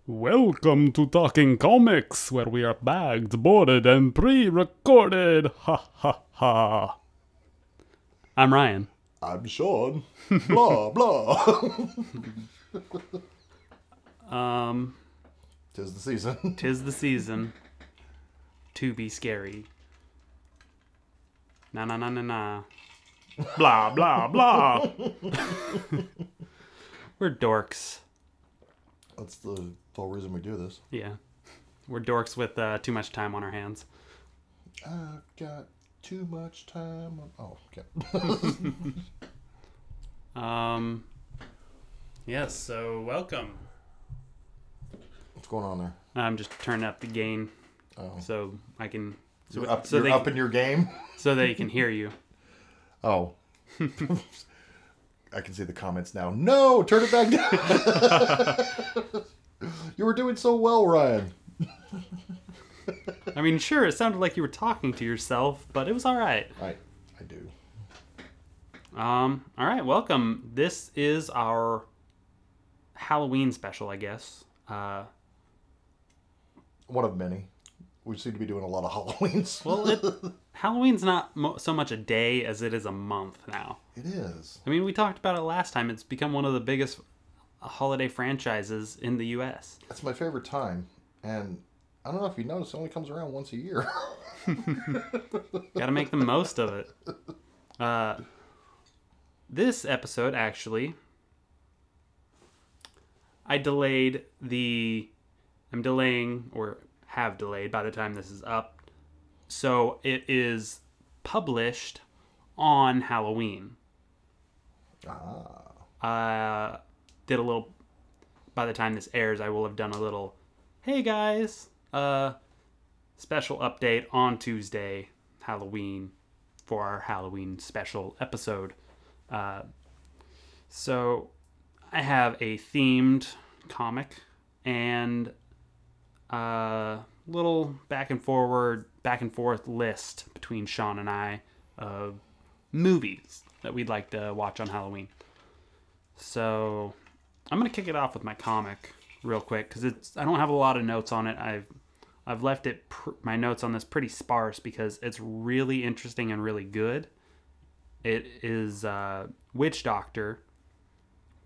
Welcome to Talking Comics, where we are bagged, boarded, and pre-recorded. Ha ha ha. I'm Ryan. I'm Sean. Blah, blah. Tis the season. Tis the season to be scary. Na na na na na. Blah blah blah. We're dorks. That's the whole reason we do this. Yeah. We're dorks with too much time on our hands. I've got too much time. Oh, okay. Yes, so welcome. What's going on there? I'm just turning up the gain Oh. so I can... You're up, so you're they up can- in your game? so they can hear you. Oh. I can see the comments now. No, turn it back down. You were doing so well, Ryan. I mean, sure, it sounded like you were talking to yourself, but it was all right. I do. All right, welcome. This is our Halloween special, I guess. One of many. We seem to be doing a lot of Halloweens. Well, Halloween's not so much a day as it is a month now. It is. I mean, we talked about it last time. It's become one of the biggest holiday franchises in the U.S. That's my favorite time. And I don't know if you noticed, it only comes around once a year. Got to make the most of it. This episode, actually, I'm delaying, or have delayed by the time this is up. So it is published on Halloween. Did a little, by the time this airs, I will have done a little, hey guys, special update on Tuesday, Halloween, for our Halloween special episode. So I have a themed comic and little back and forth list between Sean and I of movies that we'd like to watch on Halloween. So I'm gonna kick it off with my comic real quick because I don't have a lot of notes on it. I've left it my notes on this pretty sparse because it's really interesting and really good. It is Witch Doctor,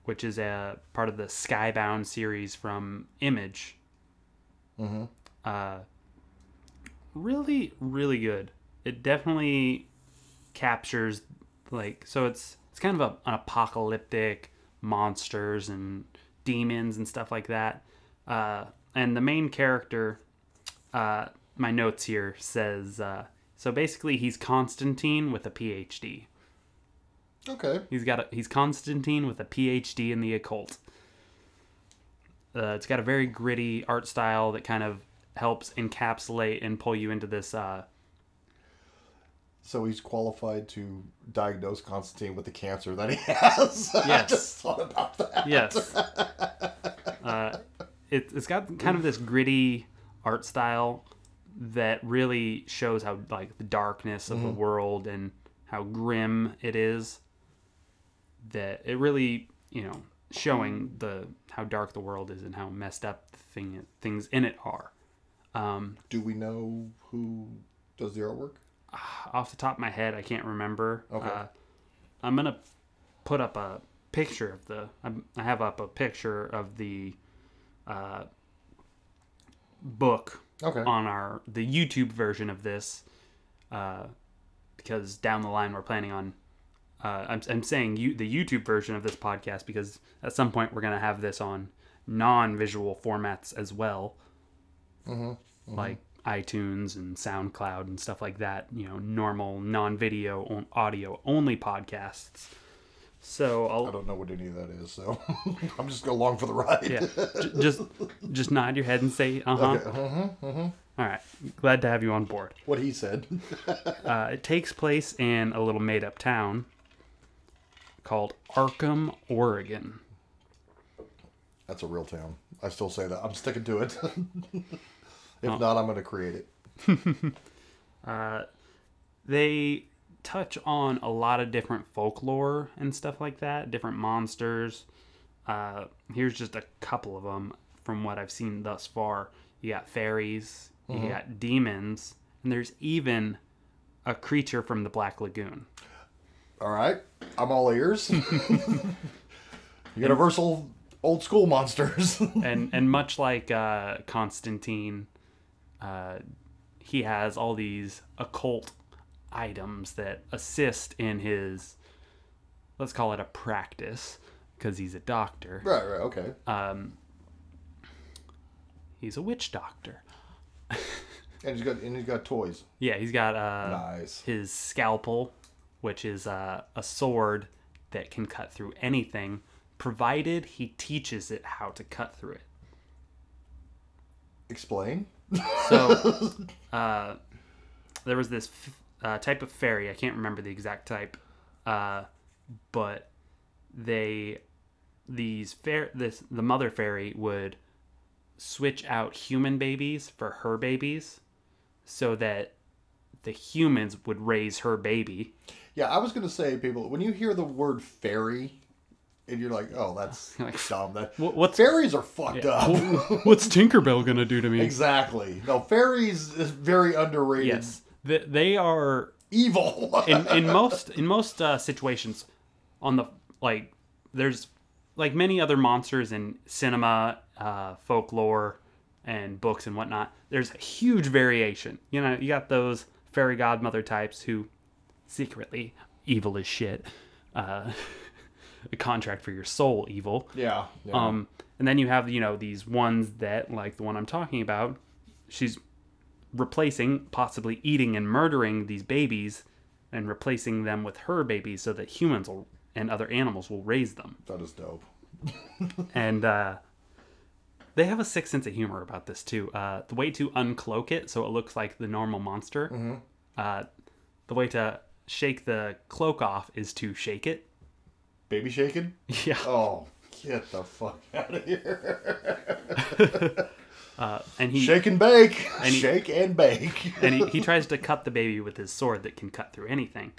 which is a part of the Skybound series from Image. Mm-hmm. Really, really good. It definitely captures, so it's kind of an apocalyptic monsters and demons and stuff like that. And the main character, my notes here says, so basically he's Constantine with a PhD. Okay. He's Constantine with a PhD in the occult. It's got a very gritty art style that kind of helps encapsulate and pull you into this. So he's qualified to diagnose Constantine with the cancer that he has. Yes. I just thought about that. Yes. It's got kind of this gritty art style that really shows how the darkness of the world and how grim it is. That it really, showing how dark the world is and how messed up things in it are. Do we know who does the artwork? Off the top of my head, I can't remember. Okay. I'm gonna put up a picture of I have up a picture of the book Okay. on the YouTube version of this, because down the line we're planning on. I'm saying the YouTube version of this podcast because at some point we're gonna have this on non-visual formats as well, like iTunes and SoundCloud and stuff like that. Normal non-video audio only podcasts. So I don't know what any of that is, so I'm just going along for the ride. yeah, just nod your head and say uh-huh. Okay. All right, glad to have you on board. What he said. It takes place in a little made-up town called Arkham, Oregon. That's a real town. I still say that. I'm sticking to it. If not, I'm going to create it. They touch on a lot of different folklore and stuff like that, different monsters. Here's just a couple of them. from what I've seen thus far. You got fairies, you got demons, and there's even a creature from the Black Lagoon. All right, I'm all ears. Universal old school monsters. and much like Constantine, he has all these occult items that assist in his, let's call it a practice, because he's a doctor. Right, okay. He's a witch doctor. And he's got toys. Yeah, he's got Nice. his scalpel, which is a sword that can cut through anything, provided he teaches it how to cut through it. Explain. So, there was this type of fairy. I can't remember the exact type, but the mother fairy would switch out human babies for her babies, so that the humans would raise her baby. Yeah, I was gonna say, people, when you hear the word fairy, and you're like, oh, that's Like, dumb. That what's fairies are fucked up. what's Tinkerbell gonna do to me? Exactly. No, fairies is very underrated. Yes, they are Evil. in most situations. On the there's like many other monsters in cinema, folklore, and books and whatnot. There's a huge variation. You know, you got those fairy godmother types who secretly evil as shit. A contract for your soul evil. Yeah. And then you have, these ones that, like the one I'm talking about, she's replacing, possibly eating and murdering these babies and replacing them with her babies so that humans and other animals will raise them. That is dope. And they have a sick sense of humor about this too. The way to uncloak it so it looks like the normal monster, the way to shake the cloak off is to shake it. Baby shaking? Yeah. Oh, get the fuck out of here. And he Shake and bake. And he- Shake and bake. and he tries to cut the baby with his sword that can cut through anything.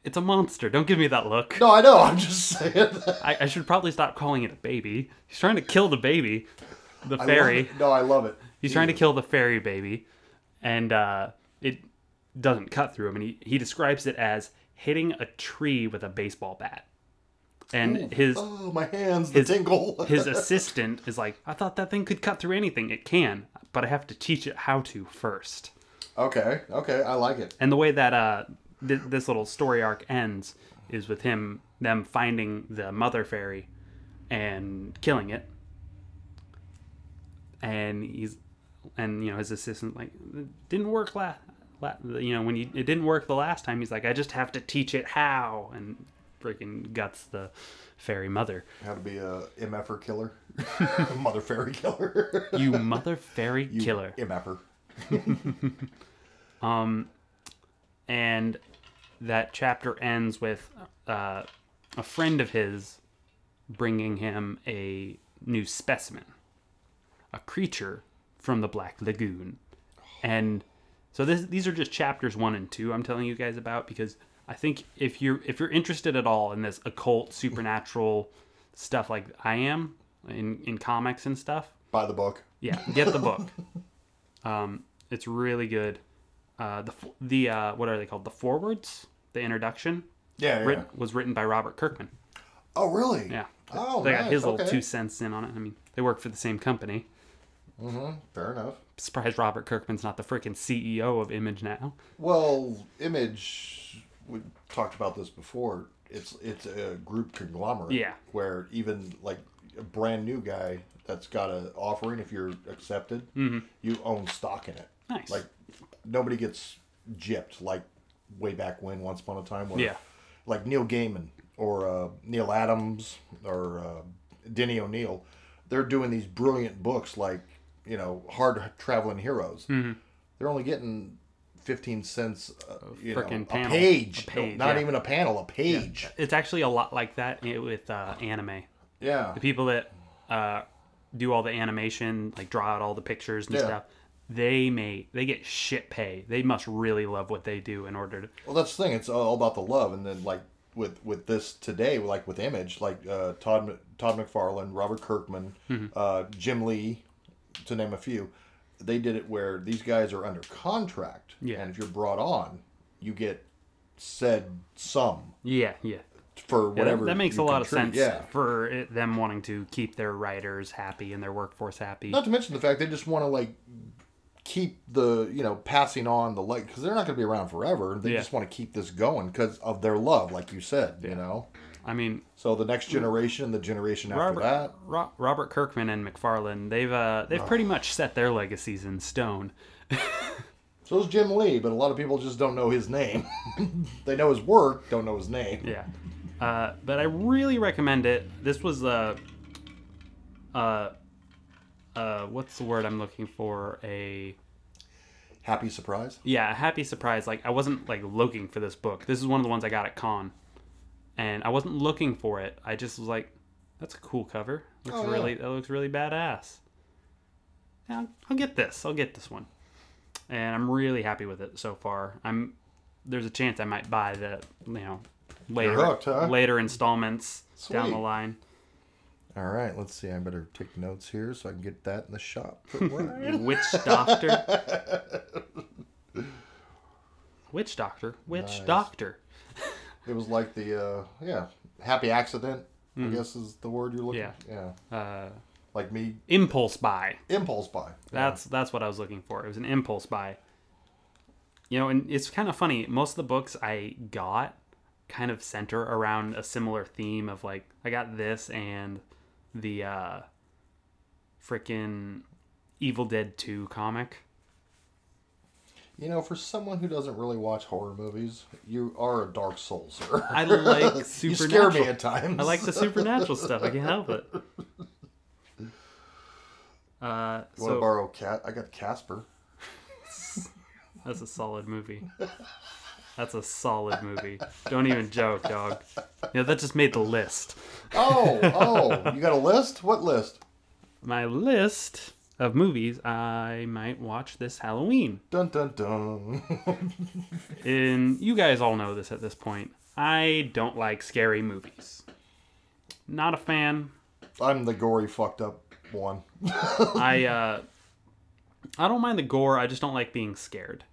It's a monster. Don't give me that look. No, I know. I'm just saying that. I should probably stop calling it a baby. He's trying to kill the baby, the fairy. No, I love it. He's trying to kill the fairy baby, and it doesn't cut through him. And he describes it as hitting a tree with a baseball bat. And Oh, my hands, the tingle. his assistant is like, I thought that thing could cut through anything. It can, but I have to teach it how to first. Okay, I like it. And the way that this little story arc ends is with them finding the mother fairy and killing it. And his assistant like, it didn't work when it didn't work the last time. He's like, I just have to teach it how, and freaking guts the fairy mother. How to be a MFer killer. Mother fairy killer. You mother fairy killer. MFer. And that chapter ends with a friend of his bringing him a new specimen, a creature from the Black Lagoon. And so these are just chapters 1 and 2 I'm telling you guys about, because I think if you're interested at all in this occult, supernatural stuff like I am in comics and stuff, Buy the book. yeah, get the book. It's really good. The what are they called? The forewords, the introduction. Yeah. Was written by Robert Kirkman. Oh, really? Yeah. Oh, They nice. got his little okay. 2 cents in on it. I mean, they work for the same company. Fair enough. Surprised Robert Kirkman's not the freaking CEO of Image now. Well, Image, we talked about this before. It's a group conglomerate. Yeah. Where even like a brand new guy that's got an offering, if you're accepted, you own stock in it. Nice. Like nobody gets gypped like way back when, once upon a time. Where, Yeah. Like Neil Gaiman or Neil Adams or Denny O'Neil, they're doing these brilliant books like, Hard Traveling Heroes. They're only getting 15 cents frickin' a panel. page. A page, Not yeah. even a panel, a page. It's actually a lot like that with anime. Yeah. The people that do all the animation, like draw out all the pictures and Yeah. stuff, they get shit pay. They must really love what they do in order to. Well, that's the thing. It's all about the love. And then, like, with this today, like with Image, like Todd McFarlane, Robert Kirkman, Jim Lee, to name a few. They did it where these guys are under contract, and if you're brought on, you get said sum. Yeah. For whatever that makes a lot of sense. Yeah. For them wanting to keep their writers happy and their workforce happy. Not to mention the fact they just want to like keep the passing on the light, because they're not going to be around forever. They just want to keep this going because of their love, like you said. I mean, so the next generation, the generation after that. Robert Kirkman and McFarlane, they've pretty much set their legacies in stone. So is Jim Lee, but a lot of people just don't know his name. They know his work, don't know his name. Yeah. But I really recommend it. This was what's the word I'm looking for? A happy surprise? Yeah, a happy surprise. Like, I wasn't like looking for this book. This is one of the ones I got at con. And I wasn't looking for it. I just was like, that's a cool cover. That looks really badass. Yeah, I'll get this. I'll get this one. And I'm really happy with it so far. There's a chance I might buy the, later installments down the line. All right, let's see. I better take notes here so I can get that in the shop. Witch Doctor. Witch Doctor. Witch Doctor. It was like the happy accident, I guess is the word you're looking for. Yeah. Like me. Impulse buy. Impulse buy. That's what I was looking for. It was an impulse buy. And it's kind of funny. Most of the books I got kind of center around a similar theme of like, I got this and the frickin' Evil Dead 2 comic. For someone who doesn't really watch horror movies, you are a dark soul, sir. I like supernatural. You scare me at times. I like the supernatural stuff. I can't help it. You want to borrow Cat? I got Casper. That's a solid movie. That's a solid movie. Don't even joke, dog. That just made the list. Oh, you got a list? What list? My list of movies I might watch this Halloween. Dun dun dun. And you guys all know this at this point. I don't like scary movies. Not a fan. I'm the gory fucked up one. I don't mind the gore. I just don't like being scared.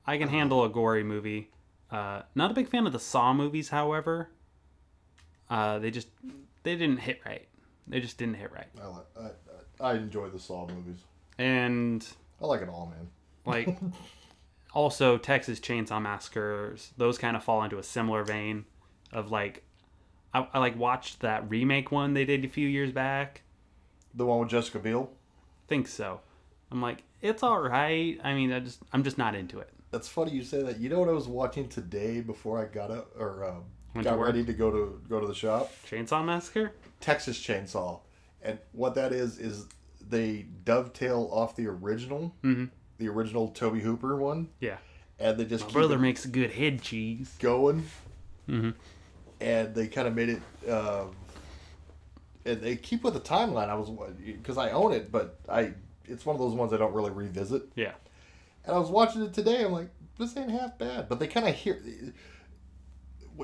I can handle a gory movie. Not a big fan of the Saw movies, however. They didn't hit right. They just didn't hit right. I enjoy the Saw movies. And I like it all, man. Like, also Texas Chainsaw Massacres, those kind of fall into a similar vein of like, I like watched that remake one they did a few years back. The one with Jessica Biel? Think so. I'm like, it's all right. I mean, I'm just not into it. That's funny you say that. You know what I was watching today before I got up or got ready to go to the shop? Chainsaw Massacre? Texas Chainsaw. And what that is they dovetail off the original, the original Tobe Hooper one. Yeah. And they just My brother makes good head cheese. Going. Mm-hmm. And they kind of made it, and they keep with the timeline. Because I own it, but it's one of those ones I don't really revisit. Yeah. And I was watching it today. I'm like, this ain't half bad. But they kind of hear,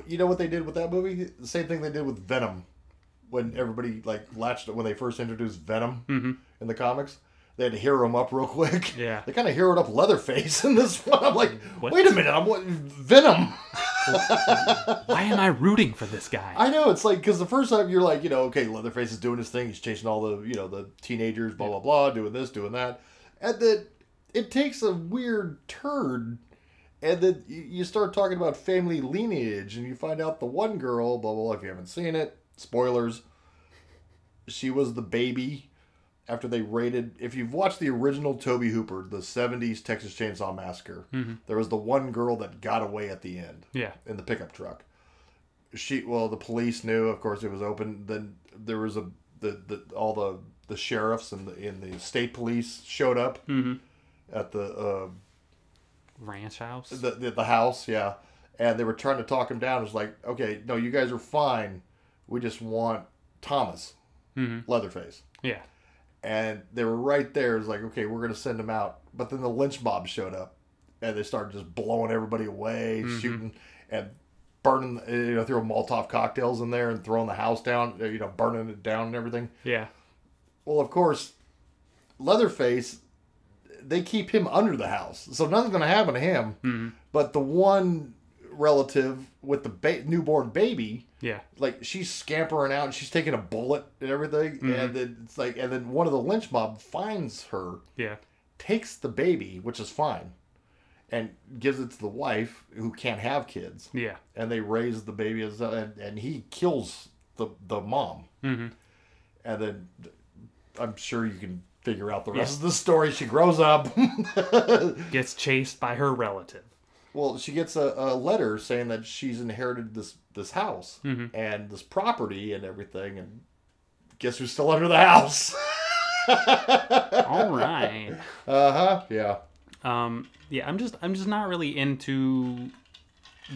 you know what they did with that movie? The same thing they did with Venom. When everybody latched when they first introduced Venom in the comics, they had to hero him up real quick. Yeah, they kind of heroed up Leatherface in this one. I'm like, wait a minute, Venom. Why am I rooting for this guy? I know, it's like because the first time you're like, okay, Leatherface is doing his thing. He's chasing all the the teenagers, blah blah blah, doing this, doing that, and then it takes a weird turn. And then you start talking about family lineage, and you find out the one girl, blah blah blah. If you haven't seen it. Spoilers. She was the baby after they raided. If you've watched the original Tobe Hooper, the 70s Texas Chainsaw Massacre, there was the one girl that got away at the end. Yeah. In the pickup truck. The police knew, of course, it was open. Then there was all the sheriffs and the state police showed up at the ranch house. The house, yeah, and they were trying to talk him down. It was like, okay, no, you guys are fine. We just want Thomas, Leatherface. Yeah. And they were right there. It was like, okay, we're going to send him out. But then the lynch mob showed up. And they started just blowing everybody away, shooting. And burning, throwing Molotov cocktails in there and throwing the house down, burning it down and everything. Yeah. Well, of course, Leatherface, they keep him under the house, so nothing's going to happen to him. Mm-hmm. But the one relative with the newborn baby, Yeah. like she's scampering out and she's taking a bullet and everything, and then it's like, and then one of the lynch mob finds her, Yeah. takes the baby, which is fine, and gives it to the wife who can't have kids, Yeah. and they raise the baby and he kills the mom, Mm-hmm. and then I'm sure you can figure out the rest of the story. She grows up, Gets chased by her relative. well, she gets a letter saying that she's inherited this house and this property and everything, and guess who's still under the house? All right. Yeah. Yeah, I'm just not really into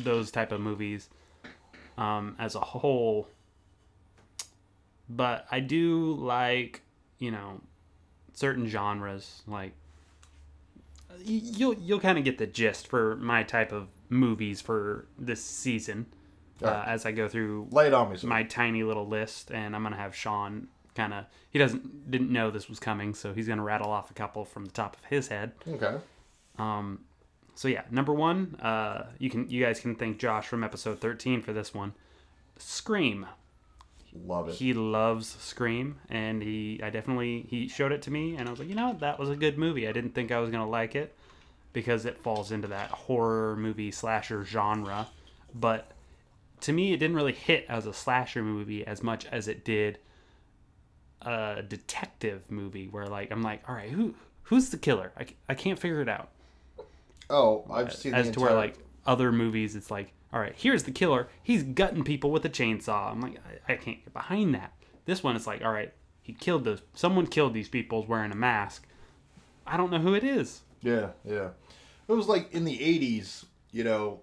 those type of movies as a whole. But I do like, certain genres. Like you'll kind of get the gist for my type of movies for this season as I go through Lay it on me. my tiny little list, and I'm gonna have Sean he didn't know this was coming, so he's gonna rattle off a couple from the top of his head. Okay. So yeah, number one, you guys can thank Josh from episode 13 for this one. Scream. Love it. He loves Scream, and he showed it to me, and I was like, that was a good movie. I didn't think I was gonna like it because it falls into that horror movie slasher genre, but to me, it didn't really hit as a slasher movie as much as it did a detective movie, where I'm like, all right, who's the killer? I can't figure it out. Oh, I've seen as to where other movies, it's like, all right, here's the killer. He's gutting people with a chainsaw. I'm like, I can't get behind that. This one, it's like, all right, someone killed these people wearing a mask. I don't know who it is. Yeah. It was like in the 80s,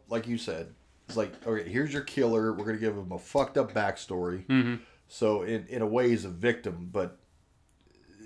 like you said, it's like, okay, here's your killer. We're going to give him a fucked up backstory. Mm-hmm. So in a way, he's a victim, but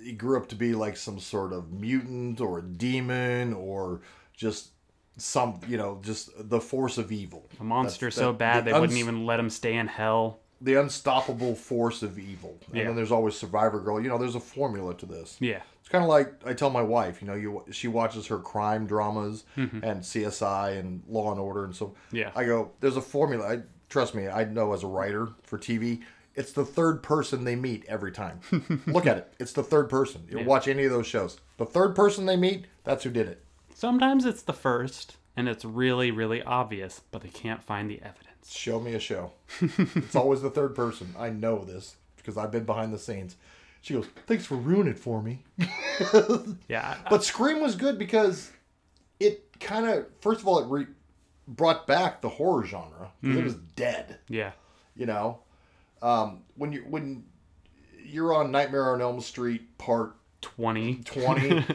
he grew up to be like some sort of mutant or a demon or just just the force of evil. A monster so bad they wouldn't even let him stay in hell. The unstoppable force of evil. And then there's always Survivor Girl. There's a formula to this. Yeah. It's kind of like I tell my wife, she watches her crime dramas and CSI and Law and Order. And so I go, there's a formula. Trust me, I know as a writer for TV, it's the third person they meet every time. Look at it. It's the third person. You watch any of those shows. The third person they meet, that's who did it. Sometimes it's the first, and it's really, really obvious, but they can't find the evidence. Show me a show. It's always the third person. I know this because I've been behind the scenes. She goes, thanks for ruining it for me. Yeah. But Scream was good because it kind of, first of all, it brought back the horror genre. Because it was dead. Yeah. When you're on Nightmare on Elm Street Part 20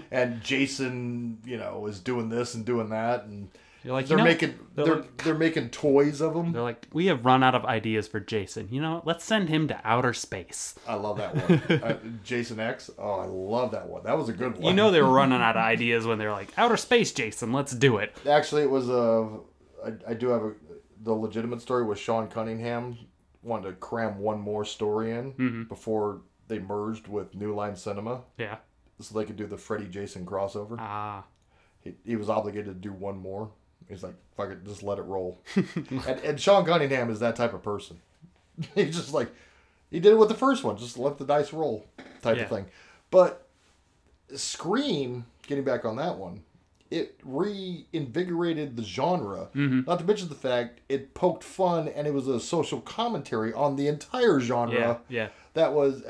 and Jason, is doing this and doing that, and you're like, they're making toys of him. They're like, we have run out of ideas for Jason. Let's send him to outer space. I love that one. Jason X. Oh, I love that one. That was a good one. They were running out of ideas when they were like, outer space, Jason, let's do it. Actually, it was I do have the legitimate story with Sean Cunningham wanted to cram one more story in before they merged with New Line Cinema. Yeah. So they could do the Freddy Jason crossover. Ah. He was obligated to do one more. He's like, fuck it, just let it roll. and Sean Cunningham is that type of person. He's just like, he did it with the first one, just let the dice roll type of thing. But Scream, getting back on that one, it reinvigorated the genre. Not to mention the fact it poked fun and it was a social commentary on the entire genre. Yeah. That was,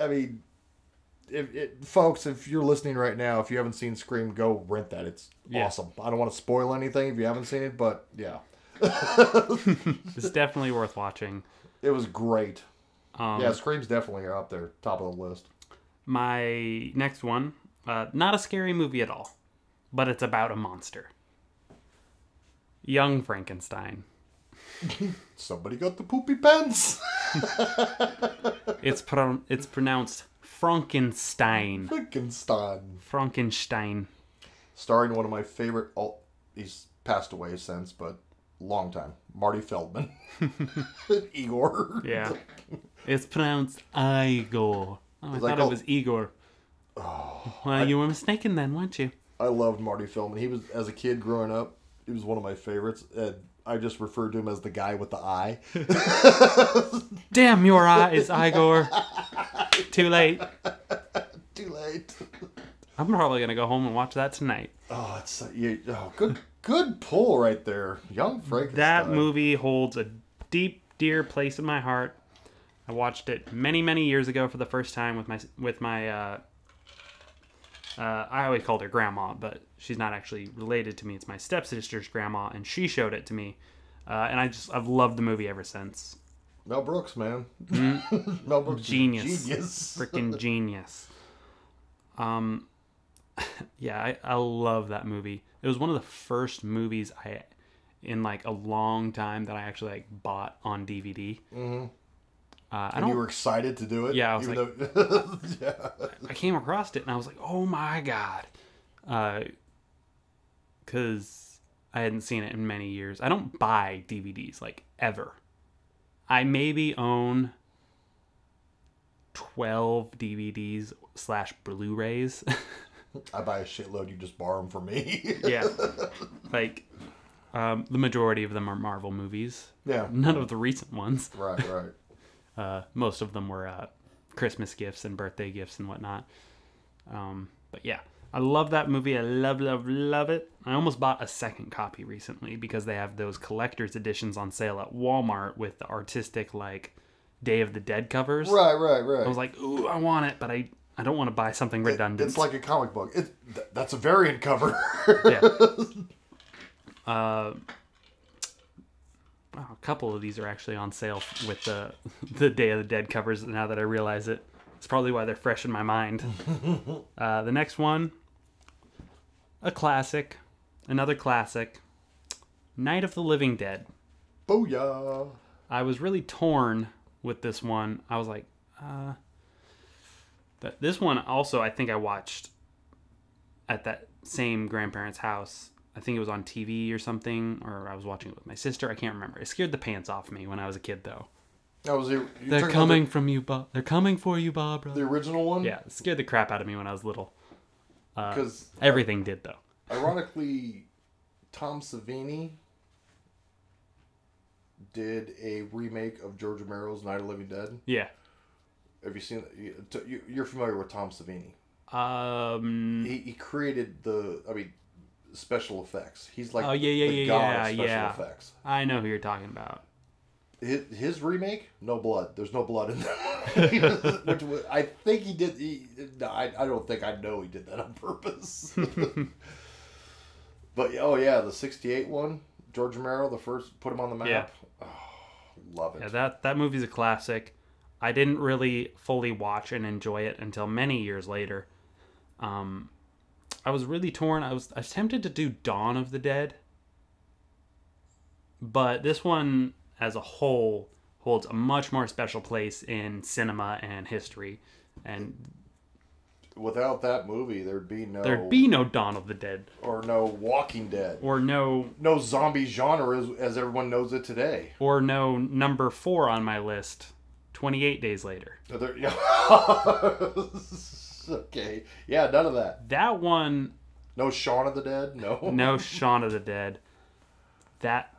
folks, if you're listening right now, if you haven't seen Scream, go rent that. It's awesome. I don't want to spoil anything if you haven't seen it, but yeah. It's definitely worth watching. It was great. Scream's definitely up there, top of the list. My next one, not a scary movie at all, but it's about a monster. Young Frankenstein. Somebody got the poopy pants. It's pronounced Frankenstein. Frankenstein. Starring one of my favorite. He's passed away since, but long time. Marty Feldman. Igor. Yeah. It's pronounced Igor. Oh, I thought it was Igor. Oh, well, you were mistaken then, weren't you? I loved Marty Feldman. He was, as a kid growing up, he was one of my favorites. And I just referred to him as the guy with the eye. Damn your eyes, Igor. Too late. Too late. I'm probably going to go home and watch that tonight. Oh, good pull right there. Young Frankenstein. That movie holds a deep, dear place in my heart. I watched it many, many years ago for the first time with my I always called her grandma, but she's not actually related to me. It's my stepsister's grandma, and she showed it to me. And I've loved the movie ever since. Mel Brooks, man. Mel Brooks, genius. Genius. Freaking genius. Yeah, I love that movie. It was one of the first movies in like a long time that I actually like bought on DVD. Mm-hmm. And you were excited to do it? Yeah, I was yeah. I came across it and I was like, oh my God. Because I hadn't seen it in many years. I don't buy DVDs, like, ever. I maybe own 12 DVDs / Blu-rays. I buy a shitload, you just borrow them from me. Yeah. Like, the majority of them are Marvel movies. Yeah. None of the recent ones. Right. Most of them were Christmas gifts and birthday gifts and whatnot. But yeah, I love that movie. I love it. I almost bought a second copy recently because they have those collector's editions on sale at Walmart with the artistic, like, Day of the Dead covers. Right. I was like, ooh, I want it, but I don't want to buy something redundant. It's like a comic book. That's a variant cover. Yeah. A couple of these are actually on sale with the Day of the Dead covers now that I realize it. It's probably why they're fresh in my mind. The next one, a classic. Another classic. Night of the Living Dead. Booyah! I was really torn with this one. I was like, this one also I think I watched at that same grandparents' house. I think it was on TV or something, or I was watching it with my sister. I can't remember. It scared the pants off me when I was a kid, though. They're coming from you, Bob. They're coming for you, Barbara. The original one? Yeah, it scared the crap out of me when I was little. Because everything did, though. Ironically, Tom Savini did a remake of George Romero's Night of the Living Dead. Yeah. Have you seen it? You're familiar with Tom Savini. He created special effects. He's like the god of special effects. I know who you're talking about. His remake, no blood. There's no blood in there. Which I think he did. I don't think I know he did that on purpose. But the 68 one, George Romero, the first, put him on the map. Yeah. Oh, love it. Yeah, that movie's a classic. I didn't really fully watch and enjoy it until many years later. I was really torn. I was tempted to do Dawn of the Dead. But this one, as a whole, holds a much more special place in cinema and history. And without that movie, there'd be no Dawn of the Dead. Or no Walking Dead. Or no zombie genre as everyone knows it today. Or no number 4 on my list, 28 Days Later. Okay. Yeah, none of that. That one... No Shaun of the Dead? No. No Shaun of the Dead. That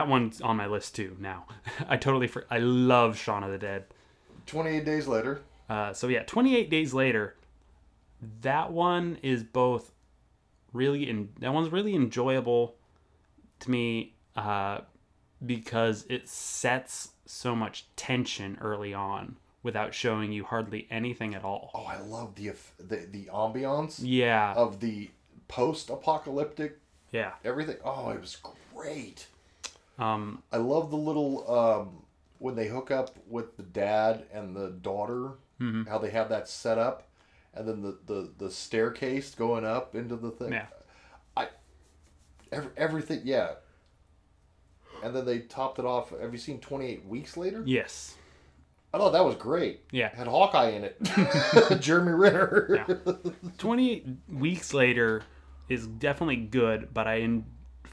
one's on my list too now. I love Shaun of the Dead. 28 Days Later. 28 Days Later. That one is both that one's really enjoyable to me because it sets so much tension early on without showing you hardly anything at all. Oh, I love the ambiance. Yeah. Of the post-apocalyptic. Yeah. Everything. Oh, it was great. I love the little when they hook up with the dad and the daughter, how they have that set up, and then the staircase going up into the thing. Yeah. Everything. Yeah. And then they topped it off. Have you seen 28 Weeks Later? Yes. I thought that was great. Yeah. Had Hawkeye in it. Jeremy Renner. Yeah. 28 Weeks Later is definitely good, but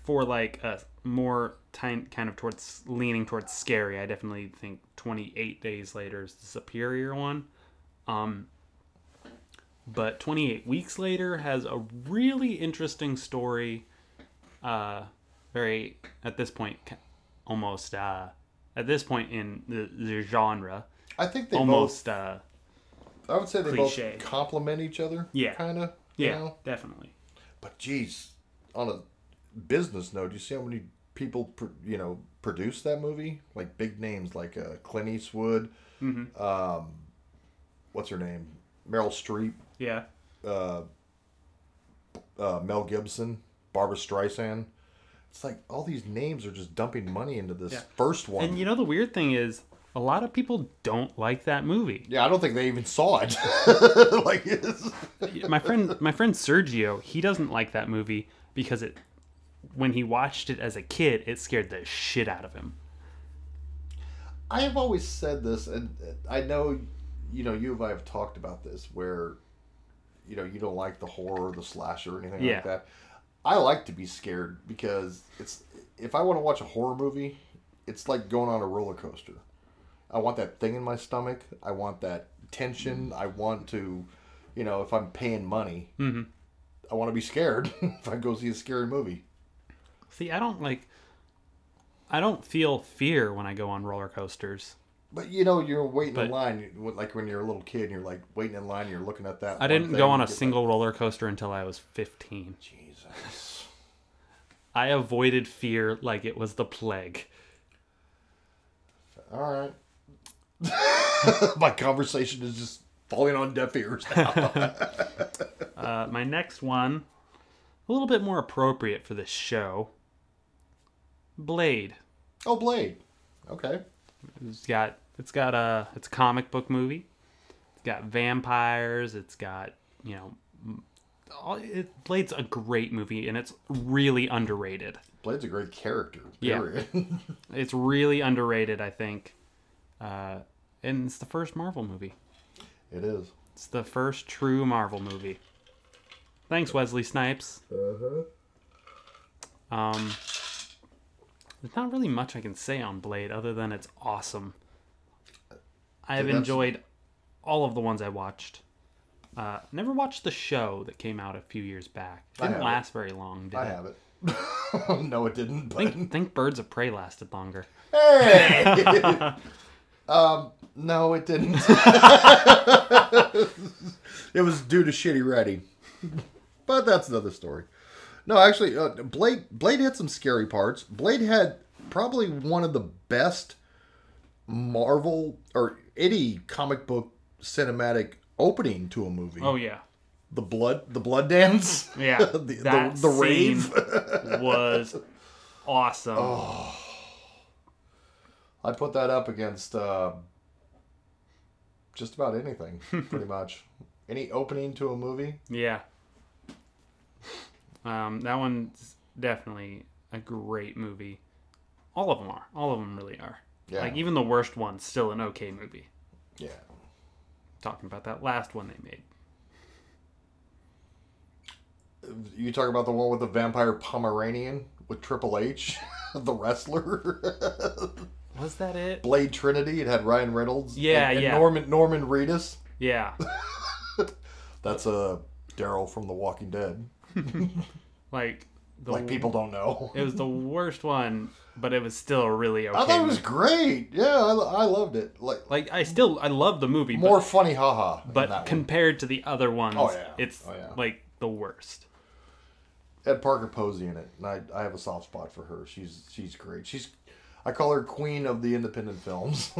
for like more kind of towards leaning towards scary. I definitely think 28 Days Later is the superior one. But 28 Weeks Later has a really interesting story. Very, at this point, almost, at this point in the genre. I think they almost, both... I would say they cliche. both complement each other. Yeah. Kind of. Yeah, You know? definitely. But geez, on a business note, you see how many people produce that movie? Like big names like Clint Eastwood. Mm-hmm. What's her name? Meryl Streep. Yeah. Mel Gibson. Barbara Streisand. It's like all these names are just dumping money into this first one. And the weird thing is, a lot of people don't like that movie. Yeah, I don't think they even saw it. Like my friend Sergio, he doesn't like that movie because when he watched it as a kid, it scared the shit out of him. I have always said this, and I know, you and I have talked about this, where, you don't like the horror, the slasher, or anything like that. I like to be scared because if I want to watch a horror movie, it's like going on a roller coaster. I want that thing in my stomach. I want that tension. I want to, if I'm paying money, I want to be scared if I go see a scary movie. See, I don't feel fear when I go on roller coasters. But you're waiting in line, like when you're a little kid, and you're like waiting in line, and you're looking at that. I didn't go on a single roller coaster until I was 15. Jesus. I avoided fear like it was the plague. All right. My conversation is just falling on deaf ears now. My next one, a little bit more appropriate for this show. Blade. Oh, Blade. Okay. It's a comic book movie. It's got vampires. It's got, Blade's a great movie, and it's really underrated. Blade's a great character, period. Yeah. It's really underrated, I think. And it's the first Marvel movie. It is. It's the first true Marvel movie. Thanks, Wesley Snipes. There's not really much I can say on Blade other than it's awesome. I have enjoyed all of the ones I watched. Never watched the show that came out a few years back. Didn't last very long, did it? I have it. No, it didn't. But... I think Birds of Prey lasted longer. Hey! No, it didn't. It was due to shitty writing. But that's another story. No, actually, Blade had some scary parts. Blade had probably one of the best Marvel or any comic book cinematic opening to a movie. Oh yeah, the blood dance. Yeah, the rave was awesome. Oh, I'd put that up against just about anything, pretty much. Any opening to a movie. Yeah. That one's definitely a great movie. All of them are. All of them really are. Yeah. Like, even the worst one's still an okay movie. Yeah. Talking about that last one they made. You talk about the one with the vampire Pomeranian with Triple H, the wrestler? Was that it? Blade Trinity. It had Ryan Reynolds. Yeah, and yeah. Norman Reedus. Yeah. That's Daryl from The Walking Dead. Like people don't know. It was the worst one, but it was still really okay. I thought it was great. Yeah, I loved it. I love the movie. More funny, haha. But compared to the other ones, it's like the worst. Ed Parker Posey in it, and I have a soft spot for her. She's great. I call her queen of the independent films.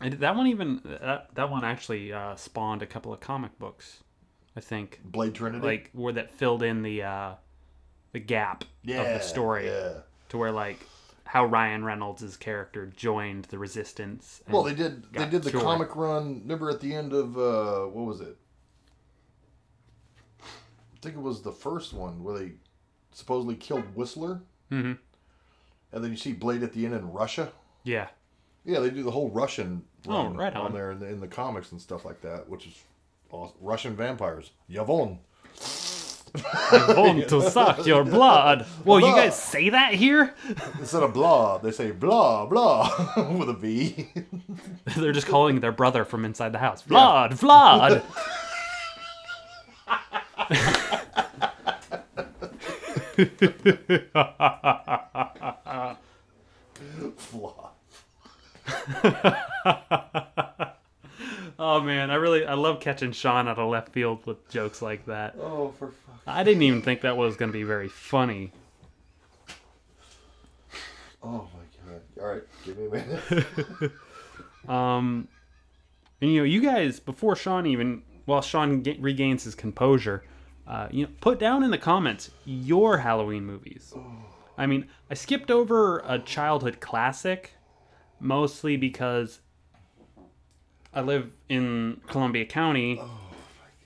And that one actually spawned a couple of comic books, I think. Blade Trinity, like where that filled in the gap of the story, to where how Ryan Reynolds' character joined the Resistance. Well, they did the comic run. Remember at the end of what was it? I think it was the first one where they supposedly killed Whistler. Mm-hmm. And then you see Blade at the end in Russia. Yeah. Yeah, they do the whole Russian run right on there in the comics and stuff like that, which is awesome. Russian vampires. Yavon. I want to suck your blood. Well, you guys say that here? Instead of blah, they say blah, blah, with a V. They're just calling their brother from inside the house. Vlad, Vlad. Blah. Oh man, I love catching Sean out of left field with jokes like that. Oh, for fuck. I didn't even think that was going to be very funny. Oh my god. All right, give me a minute. And you guys, before Sean even, while Sean regains his composure, put down in the comments your Halloween movies. I mean, I skipped over a childhood classic, mostly because I live in Columbia County,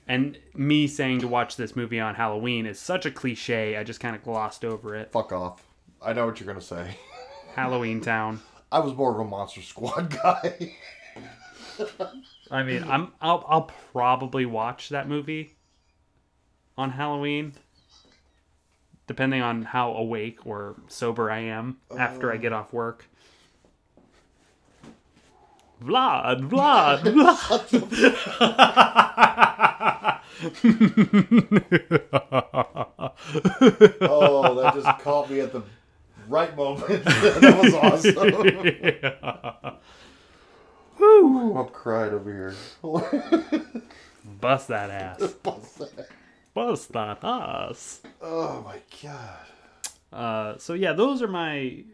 and me saying to watch this movie on Halloween is such a cliche, I just kind of glossed over it. Fuck off. I know what you're gonna say. Halloween Town. I was more of a Monster Squad guy. I mean, I'll probably watch that movie on Halloween, depending on how awake or sober I am after I get off work. Vlad, Vlad, Oh, that just caught me at the right moment. That was awesome. Yeah. Woo, I'm crying over here. Bust that ass. Bust that. Bust that ass. Oh my god. So yeah, those are my,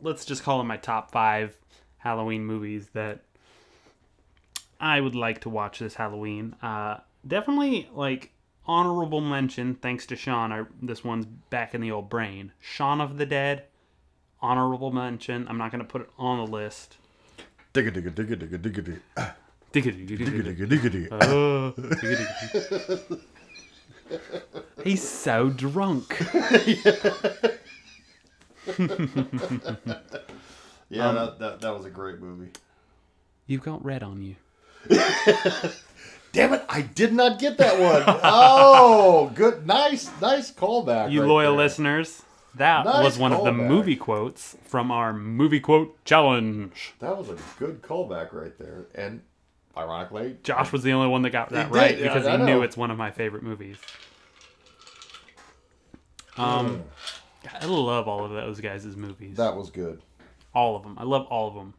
let's just call them my top 5 Halloween movies that I would like to watch this Halloween. Definitely, like, honorable mention, thanks to Sean. This one's back in the old brain. Shaun of the Dead, honorable mention. I'm not going to put it on the list. Digga digga digga digga digga digga. Digga-digga-digga-digga. Digga digga digga. He's so drunk. Yeah, that was a great movie. You've got red on you. Damn it, I did not get that one. Oh, good. Nice callback. You right loyal there. listeners, that Nice was one of the callback. movie quotes from our movie quote challenge. That was a good callback right there. And ironically, Josh was the only one that got that did, right yeah, because I he knew know. it's one of my favorite movies. I love all of those guys' movies. that was good. All of them. I love all of them.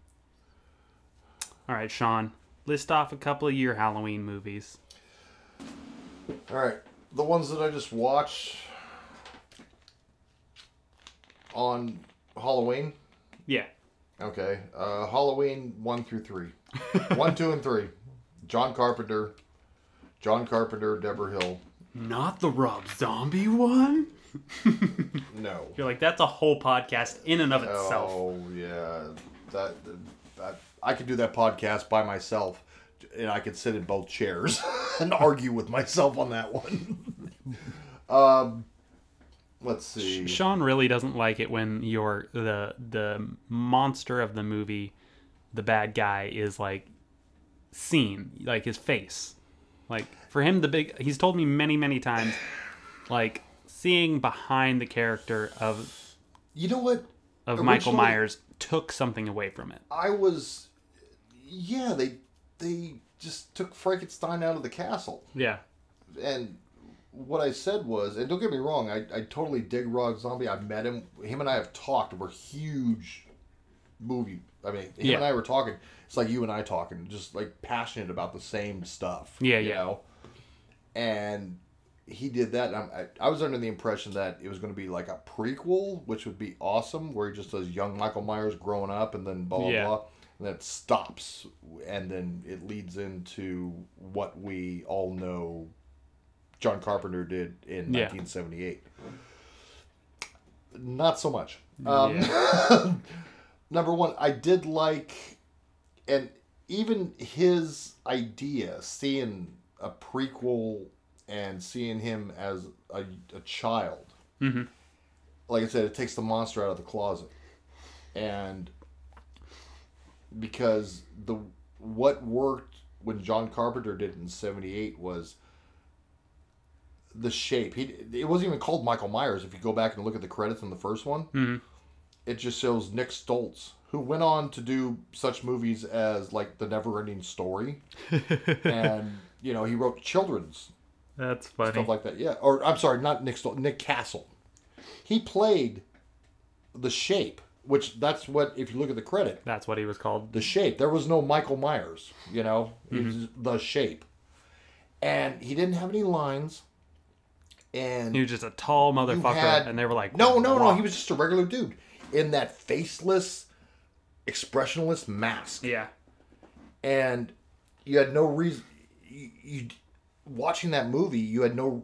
All right, Sean, list off a couple of your Halloween movies. All right, the ones that I just watched on Halloween. Yeah. Okay, Halloween 1 through 3, 1, 2, and 3. John Carpenter, Deborah Hill. Not the Rob Zombie one? No. You're like, that's a whole podcast in and of itself. Oh yeah, that I could do that podcast by myself, and I could sit in both chairs and argue with myself on that one. Let's see. Sean really doesn't like it when you're the monster of the movie, the bad guy, is like seen, like his face. Like for him, he's told me many times, like seeing behind the character of You know what? Michael Originally, Myers took something away from it. Yeah, they just took Frankenstein out of the castle. Yeah. And what I said was, and don't get me wrong, I totally dig Rob Zombie. I've met him. Him and I have talked. We're huge movie. I mean, him and I were talking. It's like you and I talking, just like passionate about the same stuff. Yeah, you yeah. know? And he did that. And I was under the impression that it was going to be like a prequel, which would be awesome, where he just does young Michael Myers growing up and then blah, blah, blah. And then it stops. And then it leads into what we all know John Carpenter did in 1978. Not so much. Number one, I did like, and even his idea, seeing a prequel and seeing him as a child. Mm-hmm. Like I said, it takes the monster out of the closet. And because what worked when John Carpenter did it in 78 was The Shape. It wasn't even called Michael Myers. If you go back and look at the credits in the first one, it just shows Nick Stoltz, who went on to do such movies as like The Neverending Story, and he wrote children's That's funny. stuff like that. Yeah, or I'm sorry, not Nick Stoltz, Nick Castle. He played The Shape, which that's what, if you look at the credit, That's what he was called. The Shape. There was no Michael Myers, He was The Shape. And he didn't have any lines. And He was just a tall motherfucker, and they were like, No, "Wow." he was just a regular dude in that faceless, expressionless mask. Yeah. And you had no reason. You watching that movie, you had no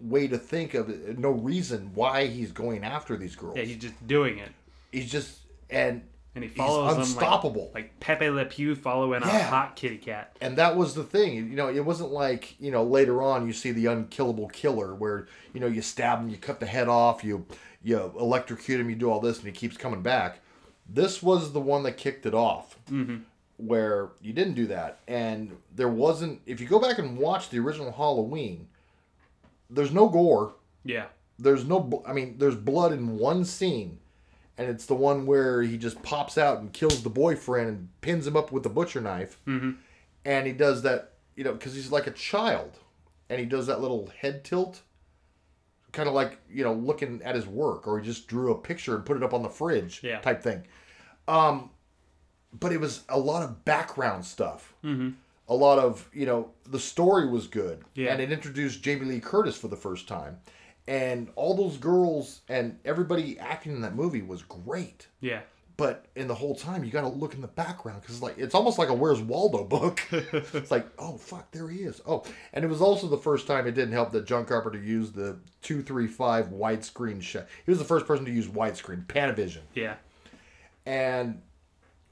way to think of it, no reason why he's going after these girls. Yeah, he's just doing it. He's just and he follows he's unstoppable, them like Pepe Le Pew following a hot kitty cat. And that was the thing. It wasn't like later on you see the unkillable killer where you stab him, you cut the head off, you electrocute him, you do all this, and he keeps coming back. This was the one that kicked it off. Where you didn't do that, and there wasn't. If you go back and watch the original Halloween, there's no gore. Yeah. There's no. I mean, there's blood in one scene, and it's the one where he just pops out and kills the boyfriend and pins him up with the butcher knife. And he does that, because he's like a child, and he does that little head tilt, kind of like looking at his work, or he just drew a picture and put it up on the fridge, type thing. But it was a lot of background stuff. A lot of, the story was good. Yeah. And it introduced Jamie Lee Curtis for the first time. And all those girls and everybody acting in that movie was great. Yeah. But in the whole time, you got to look in the background because it's almost like a Where's Waldo book. It's like, oh, fuck, there he is. Oh, and it was also the first time, it didn't help that John Carpenter used the 235 widescreen shot. He was the first person to use widescreen, Panavision. Yeah. And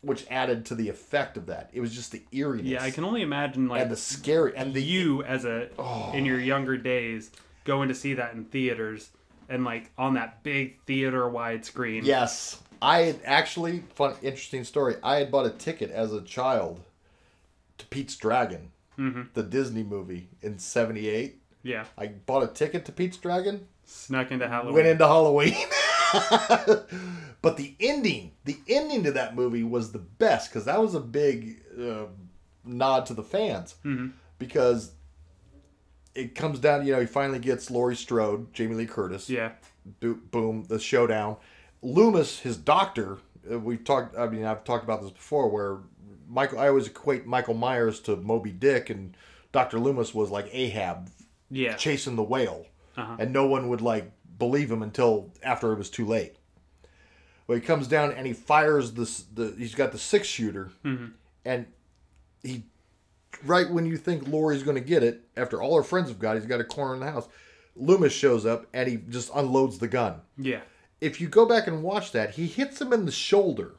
which added to the effect of that. It was just the eeriness. Yeah, I can only imagine and the scary and the you as in your younger days going to see that in theaters and like on that big theater widescreen. Yes, I had actually interesting story. I had bought a ticket as a child to Pete's Dragon, the Disney movie in '78. Yeah, I bought a ticket to Pete's Dragon. Snuck into Halloween. Went into Halloween. But the ending to that movie was the best because that was a big nod to the fans because it comes down, he finally gets Laurie Strode, Jamie Lee Curtis. Yeah. Boom, the showdown. Loomis, his doctor, I've talked about this before where I always equate Michael Myers to Moby Dick and Dr. Loomis was like Ahab chasing the whale. And no one would believe him until after it was too late. Well, he comes down and he fires he's got the 6-shooter, and he, right when you think Laurie's going to get it, after all her friends have got it, he's got a corner in the house. Loomis shows up and he just unloads the gun. Yeah. If you go back and watch that, he hits him in the shoulder,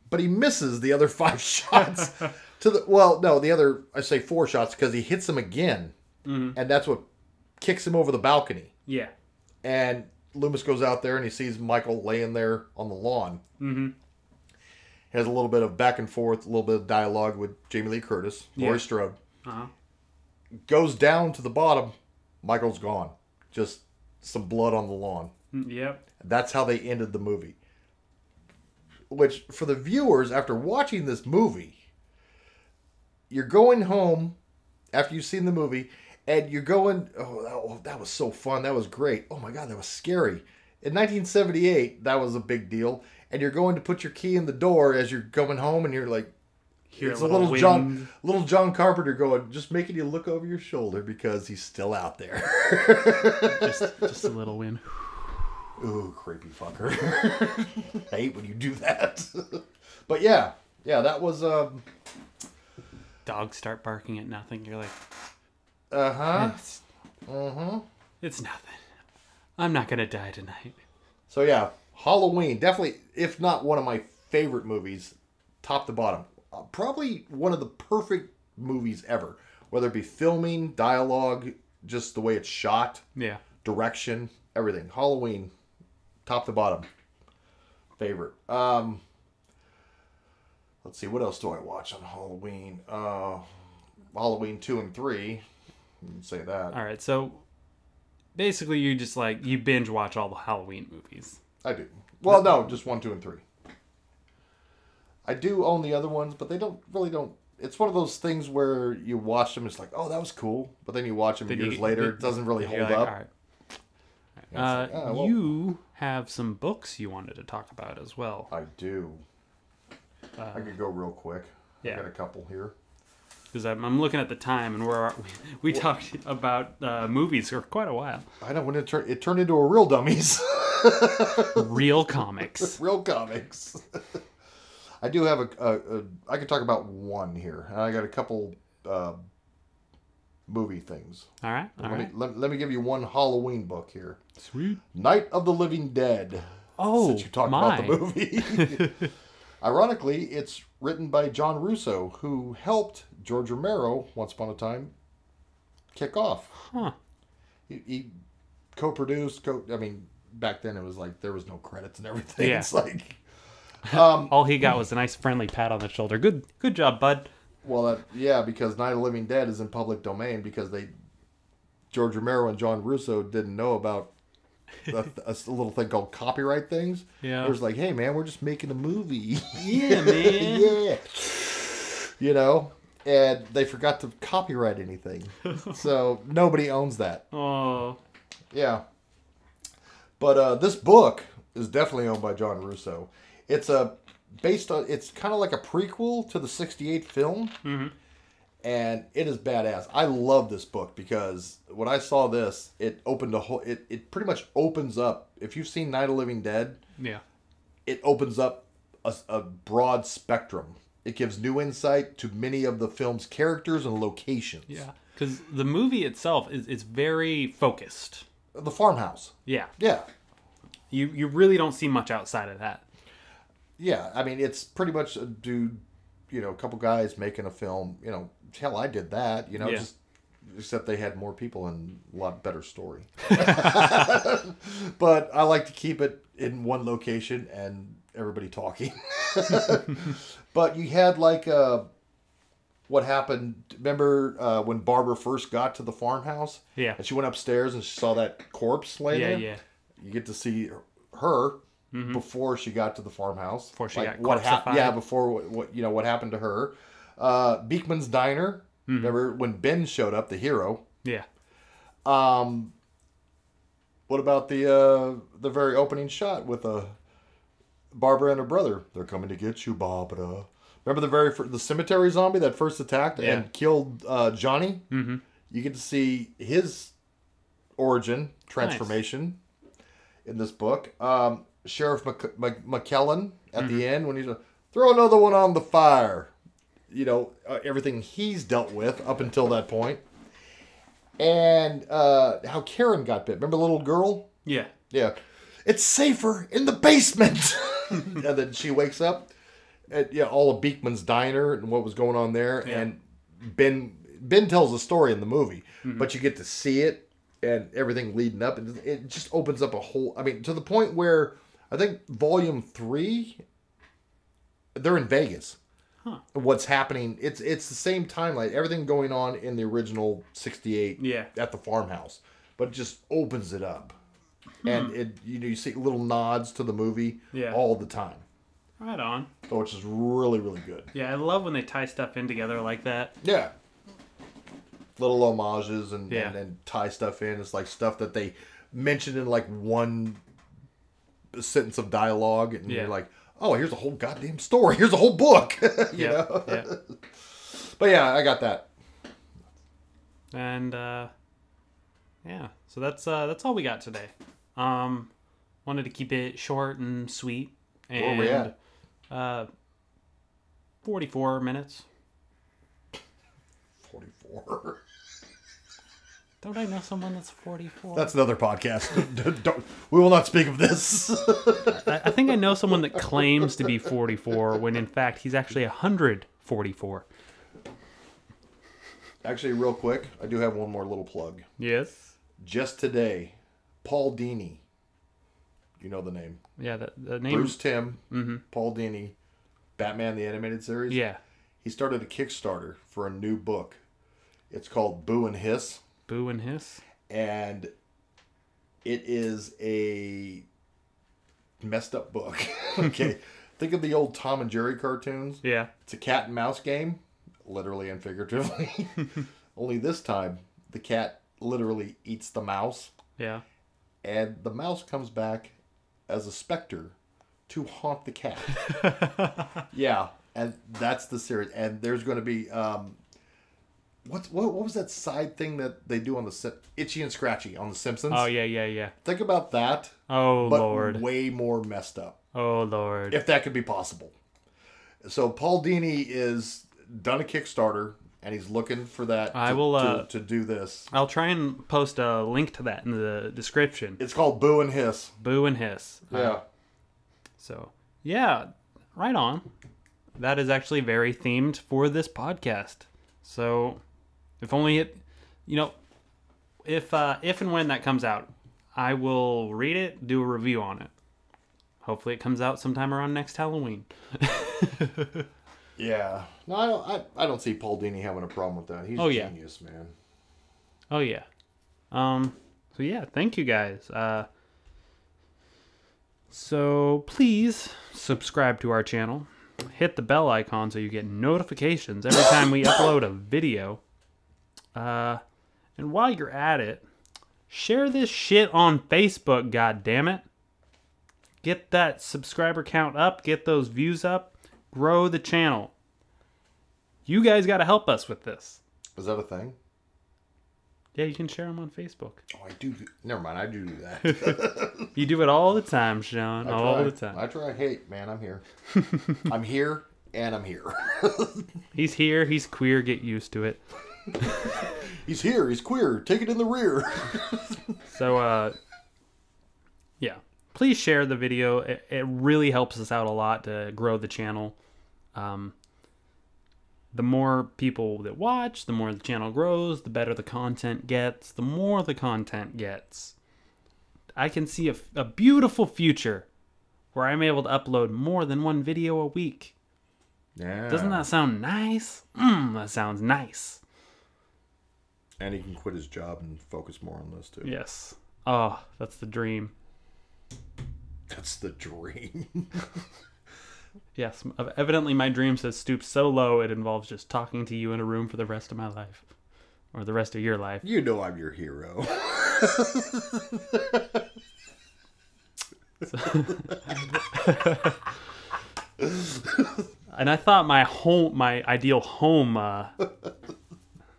but he misses the other 5 shots. The other, I say 4 shots because he hits him again, and that's what kicks him over the balcony. Yeah. And Loomis goes out there and he sees Michael laying there on the lawn. Has a little bit of back and forth, a little bit of dialogue with Jamie Lee Curtis, Laurie Strode. Goes down to the bottom. Michael's gone. Just some blood on the lawn. Yep. That's how they ended the movie. Which, for the viewers, after watching this movie, you're going home after you've seen the movie, and you're going, oh, that was so fun. That was great. Oh, my God, that was scary. In 1978, that was a big deal. And you're going to put your key in the door as you're going home, and you're like, it's a little John Carpenter going, just making you look over your shoulder because he's still out there. just a little wind. Ooh, creepy fucker. I hate when you do that. But yeah, that was... Dogs start barking at nothing. You're like... It's nothing. I'm not going to die tonight. So yeah, Halloween, definitely, if not one of my favorite movies, top to bottom. Probably one of the perfect movies ever. Whether it be filming, dialogue, just the way it's shot, direction, everything. Halloween, top to bottom, favorite. Let's see, what else do I watch on Halloween? Halloween 2 and 3. I'd say that. All right, so basically you just like you binge watch all the Halloween movies. I do. Well, no, just 1, 2, and 3. I do own the other ones, but they don't. It's one of those things where you watch them, it's like, oh, that was cool, but then you watch them years later, it doesn't really hold like, up. All right. Like, well, you have some books you wanted to talk about as well. I do. I could go real quick. Yeah. I got a couple here. Because I'm looking at the time, and we talked about movies for quite a while. I know when it turned into a real dummies. Real comics. Real comics. I do have I can talk about one here. And I got a couple movie things. All right. Let me give you one Halloween book here. Sweet. Night of the Living Dead. Oh, since you talked about the movie. Ironically, it's written by John Russo, who helped George Romero, once upon a time, kick off. Huh. He co-produced, I mean, back then it was like there was no credits and everything. Yeah. It's like... all he got was a nice friendly pat on the shoulder. Good job, bud. Well, because Night of the Living Dead is in public domain because George Romero and John Russo didn't know about a little thing called copyright things. Yeah. It was like, hey, man, we're just making a movie. Yeah, man. Yeah. You know? And they forgot to copyright anything. So nobody owns that. Oh. Yeah. But this book is definitely owned by John Russo. It's it's kind of like a prequel to the 68 film. Mm-hmm. And it is badass. I love this book because when I saw this, it opened it pretty much opens up. If you've seen Night of the Living Dead, Yeah. it opens up a broad spectrum. It gives new insight to many of the film's characters and locations. Yeah. Because the movie itself is very focused. The farmhouse. Yeah. Yeah. You really don't see much outside of that. Yeah. I mean, it's pretty much a dude, a couple guys making a film. Hell, I did that. Yeah. Just except they had more people and a lot better story. But I like to keep it in one location and everybody talking. But you had like what happened. Remember when Barbara first got to the farmhouse? Yeah. And she went upstairs and she saw that corpse laying there. Yeah. You get to see her before she got to the farmhouse. Before she got what happened? corpseified. Yeah, before what happened to her. Beekman's Diner. Remember when Ben showed up, the hero? Yeah. What about the very opening shot with Barbara and her brother? They're coming to get you, Barbara. Remember the cemetery zombie that first attacked and killed Johnny? Mm-hmm. You get to see his origin transformation in this book. Sheriff McKellen at the end when he's throw another one on the fire. Everything he's dealt with up until that point. And how Karen got bit. Remember the little girl? Yeah. Yeah. It's safer in the basement. And then she wakes up at all of Beekman's Diner and what was going on there. Yeah. And Ben tells the story in the movie. But you get to see it and everything leading up. And it just opens up a whole... I mean, to the point where I think Volume 3, they're in Vegas. Huh. What's happening? It's the same timeline. Everything going on in the original 68 at the farmhouse, but it just opens it up, and it you see little nods to the movie all the time. Right on. Which is really really good. Yeah, I love when they tie stuff in together like that. Yeah. Little homages and tie stuff in. It's like stuff that they mentioned in like one sentence of dialogue, and you're like, oh, here's a whole goddamn story. Here's a whole book. you know? Yeah. But yeah, I got that. And so that's all we got today. Wanted to keep it short and sweet. And, where are we at? 44 minutes. 44. Don't I know someone that's 44? That's another podcast. We will not speak of this. I think I know someone that claims to be 44 when in fact he's actually 144. Actually, real quick, I do have one more little plug. Yes. Just today, Paul Dini. You know the name. Yeah, the name. Bruce Timm, Paul Dini, Batman the Animated Series. Yeah. He started a Kickstarter for a new book. It's called Boo and Hiss. Boo and Hiss. And it is a messed up book. Okay. Think of the old Tom and Jerry cartoons. Yeah. It's a cat and mouse game, literally and figuratively. Only this time, the cat literally eats the mouse. Yeah. And the mouse comes back as a specter to haunt the cat. Yeah. And that's the series. And there's going to be... what was that side thing that they do on the Itchy and Scratchy on The Simpsons? Oh, yeah. Think about that. Oh, but Lord. Way more messed up. Oh, Lord. If that could be possible. So Paul Dini is done a Kickstarter, and he's looking for that to do this. I'll try and post a link to that in the description. It's called Boo and Hiss. Boo and Hiss. Yeah. So, yeah, right on. That is actually very themed for this podcast. So, if only it, if and when that comes out, I will read it, do a review on it. Hopefully it comes out sometime around next Halloween. Yeah. No, I don't see Paul Dini having a problem with that. He's a genius, man. Oh, yeah. So, yeah, thank you guys. So, please subscribe to our channel. Hit the bell icon so you get notifications every time we upload a video. And while you're at it, share this shit on Facebook, goddammit. Get that subscriber count up, get those views up, grow the channel. You guys got to help us with this. Is that a thing? Yeah, you can share them on Facebook. Oh, I do. Never mind, I do that. You do it all the time, Sean. All the time. I try. Hey, man, I'm here. I'm here, and I'm here. He's here. He's queer. Get used to it. He's here. He's queer. Take it in the rear. So, yeah. Please share the video. It really helps us out a lot to grow the channel. The more people that watch, the more the channel grows, the better the content gets, the more the content gets. I can see a beautiful future where I'm able to upload more than one video a week. Yeah. Doesn't that sound nice? That sounds nice. And he can quit his job and focus more on this, too. Yes. Oh, that's the dream. That's the dream. Yes, evidently my dreams have stooped so low it involves just talking to you in a room for the rest of my life. Or the rest of your life. You know I'm your hero. And I thought my ideal home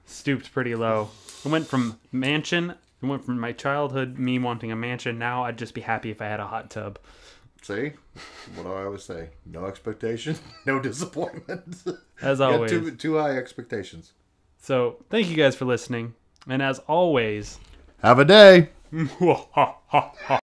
stooped pretty low. It went from my childhood, me wanting a mansion. Now I'd just be happy if I had a hot tub. See? What do I always say? No expectation, no disappointment. As always. Too high expectations. So, thank you guys for listening. And as always... Have a day!